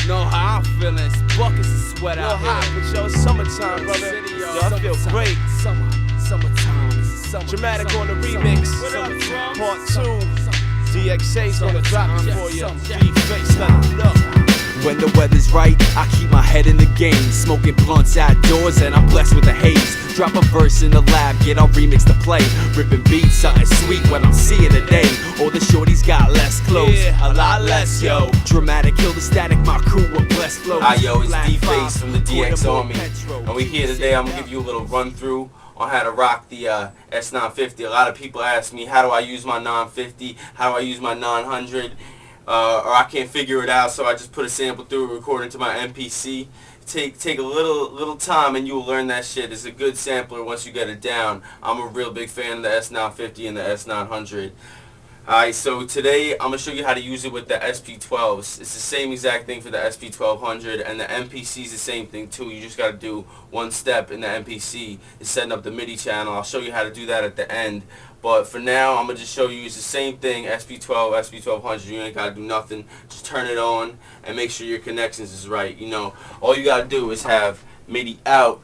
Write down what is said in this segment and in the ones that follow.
Know how I'm feeling, it's buckets of sweat out here. Hot, but yo, it's summertime, brother. Yo, I feel great. Summertime. Dramatic on the remix. Part 2. DXA's gonna drop it for you. Face, let it know. When the weather's right, I keep my head in the game. Smoking blunts outdoors and I'm blessed with the haze. Drop a verse in the lab, get our remix to play. Ripping beats, something sweet when I'm seeing today. All the shorties got less clothes, a lot less, yo. Dramatic, kill the static, my crew with blessed flows. Hi yo, it's D-Face from the DX Army. And we here today, I'm gonna give you a little run through on how to rock the S950. A lot of people ask me, how do I use my 950? How do I use my 900? Or I can't figure it out, so I just put a sample through it, record into my MPC. Take a little time and you'll learn that shit. It's a good sampler once you get it down. I'm a real big fan of the S950 and the S900. Alright, so today I'm going to show you how to use it with the SP12s. It's the same exact thing for the SP1200, and the MPC is the same thing too. You just got to do one step in the MPC, is setting up the MIDI channel. I'll show you how to do that at the end. But for now, I'm going to just show you it's the same thing, SP12, SP1200. You ain't got to do nothing. Just turn it on and make sure your connections is right. You know, all you got to do is have MIDI out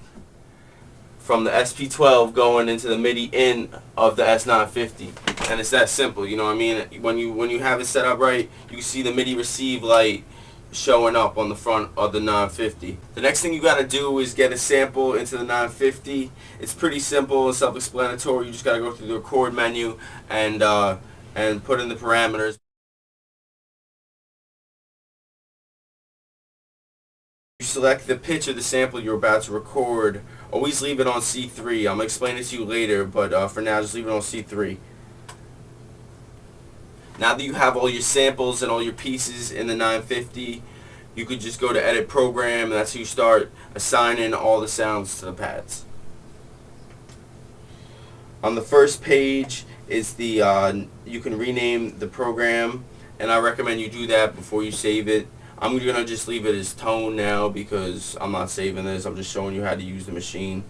from the SP12 going into the MIDI in of the S950. And it's that simple, you know what I mean? When you have it set up right, you can see the MIDI receive light showing up on the front of the 950. The next thing you got to do is get a sample into the 950. It's pretty simple and self-explanatory. You just got to go through the record menu and put in the parameters. You select the pitch of the sample you're about to record. Always leave it on C3. I'm going to explain it to you later, but for now just leave it on C3. Now that you have all your samples and all your pieces in the 950, you could just go to Edit Program, and that's how you start assigning all the sounds to the pads. On the first page is the you can rename the program, and I recommend you do that before you save it. I'm going to just leave it as tone now because I'm not saving this. I'm just showing you how to use the machine.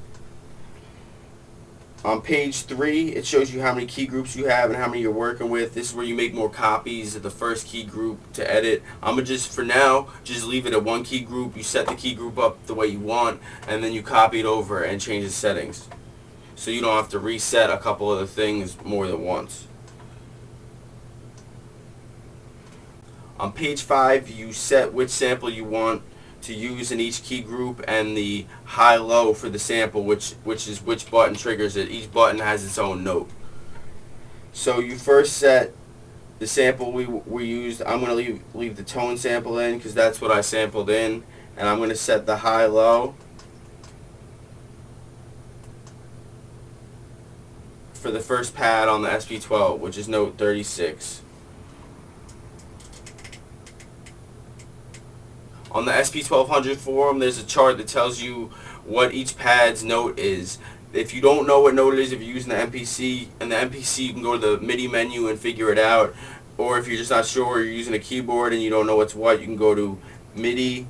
On page 3, it shows you how many key groups you have and how many you're working with. This is where you make more copies of the first key group to edit. I'm going to just, for now, just leave it at one key group. You set the key group up the way you want, and then you copy it over and change the settings. So you don't have to reset a couple of the things more than once. On page 5, you set which sample you want to use in each key group and the high-low for the sample, which is which button triggers it. Each button has its own note. So you first set the sample we used. I'm going to leave the tone sample in because that's what I sampled in, and I'm going to set the high-low for the first pad on the SP12, which is note 36. On the SP1200 forum, there's a chart that tells you what each pad's note is. If you don't know what note it is, if you're using the MPC, and the MPC, you can go to the MIDI menu and figure it out. Or if you're just not sure, you're using a keyboard and you don't know what's what, you can go to MIDI,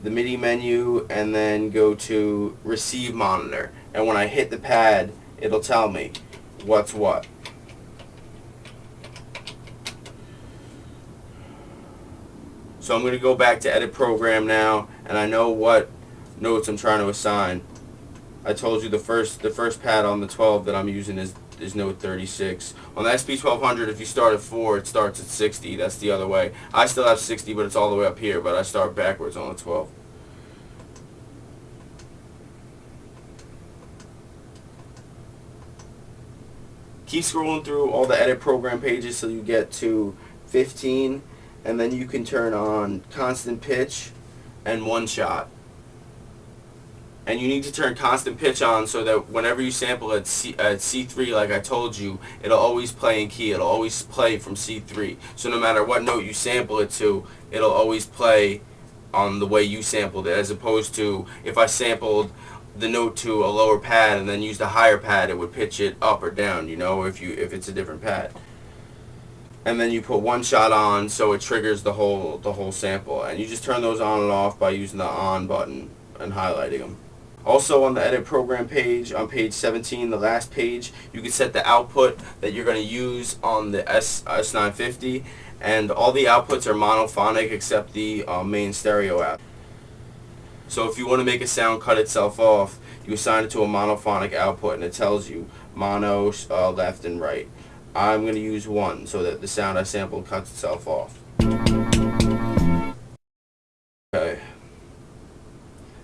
the MIDI menu, and then go to Receive Monitor. And when I hit the pad, it'll tell me what's what. So I'm going to go back to Edit Program now, and I know what notes I'm trying to assign. I told you the first pad on the 12 that I'm using is note 36. On the SP1200, if you start at 4, it starts at 60. That's the other way. I still have 60, but it's all the way up here, but I start backwards on the 12. Keep scrolling through all the Edit Program pages till you get to 15. And then you can turn on constant pitch and one shot. And you need to turn constant pitch on so that whenever you sample at C3, like I told you, it'll always play in key. It'll always play from C3. So no matter what note you sample it to, it'll always play on the way you sampled it, as opposed to if I sampled the note to a lower pad and then used a higher pad, it would pitch it up or down, you know, if it's a different pad. And then you put one shot on so it triggers the whole sample, and you just turn those on and off by using the on button and highlighting them. Also on the edit program page, on page 17, the last page, you can set the output that you're going to use on the S950, and all the outputs are monophonic except the main stereo out. So if you want to make a sound cut itself off, you assign it to a monophonic output and it tells you mono, left and right. I'm going to use 1 so that the sound I sampled cuts itself off. Okay.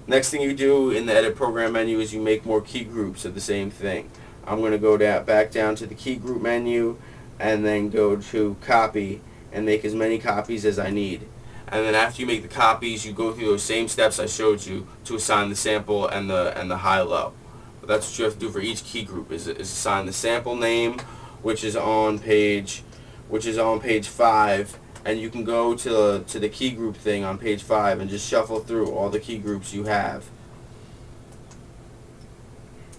Next thing you do in the edit program menu is you make more key groups of the same thing. I'm going to go back down to the key group menu and then go to copy and make as many copies as I need. And then after you make the copies, you go through those same steps I showed you to assign the sample and the high-low. But that's what you have to do for each key group is assign the sample name, which is on page 5. And you can go to the key group thing on page 5 and just shuffle through all the key groups you have.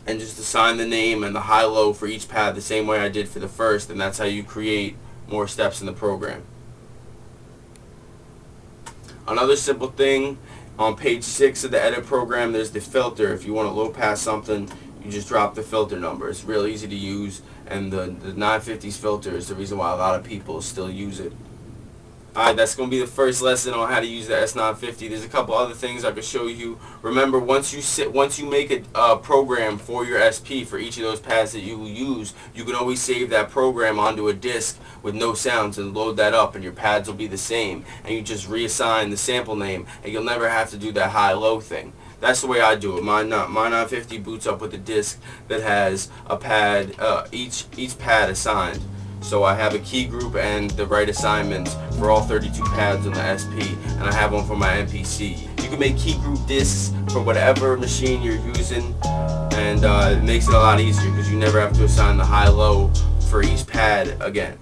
And just assign the name and the high-low for each pad the same way I did for the first, and that's how you create more steps in the program. Another simple thing, on page 6 of the edit program, there's the filter. If you want to low pass something, you just drop the filter number. It's real easy to use, and the 950's filter is the reason why a lot of people still use it. Alright, that's going to be the first lesson on how to use the S950. There's a couple other things I could show you. Remember, once you make a program for your SP for each of those pads that you will use, you can always save that program onto a disk with no sounds and load that up, and your pads will be the same. And you just reassign the sample name, and you'll never have to do that high-low thing. That's the way I do it. My 950 boots up with a disk that has a pad, each pad assigned. So I have a key group and the right assignments for all 32 pads on the SP, and I have one for my MPC. You can make key group disks for whatever machine you're using, and it makes it a lot easier because you never have to assign the high-low for each pad again.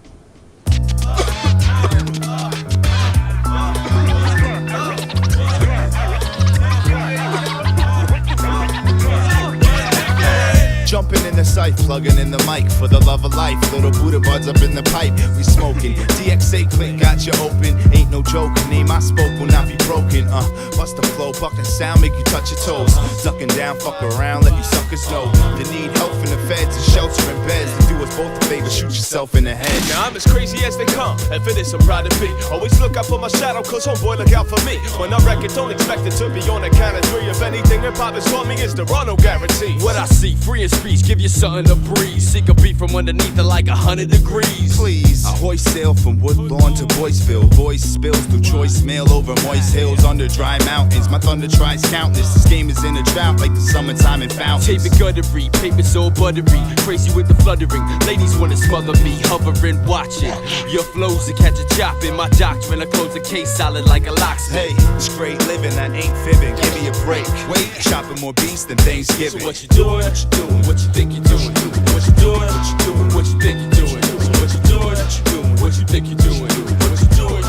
Jumping in the site, plugging in the mic for the love of life. Little Buddha buds up in the pipe, we smoking. DXA click got you open, ain't no joking. Name I spoke will not be broken. Bust the flow, bucking sound, make you touch your toes. Ducking down, fuck around, let you suckers know. You need help from the feds and shelter in beds. To do us both a favor, shoot yourself in the head. Now I'm as crazy as they come, and for this I'm proud to be. Always look out for my shadow, cause homeboy look out for me. When I wreck it, don't expect it to be on the count of 3. If anything hip hop is for me, it's the run, no guarantee. What I see, free and speech, give you something to breathe. Seek a beat from underneath it like 100 degrees. Please, I hoist sail from Woodlawn to Boyceville. Voice spills through choice mail over moist hills under dry mountains. My thunder tries countless. This game is in a drought like the summertime in fountains. Tape it guttery, paper so buttery, crazy with the fluttering. Ladies wanna smother me, hovering, watching. Your flows to catch a chop in my doctrine. I close the case solid like a locksmith. Hey, it's great living, I ain't fibbing. Give me a break. Wait, shopping more beats than Thanksgiving. So what you doing? What you doing? What you think you're doing? What you doing? What you doing? What you think you're doing? What you doing? What you doing? What you think you're doing? What you doing?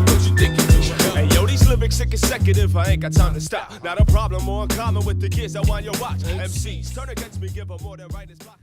What you think you're doing? Hey yo, these lyrics are consecutive, I ain't got time to stop. Not a problem, more in common with the kids that want your watch. MCs turn against me, give them more than writers block.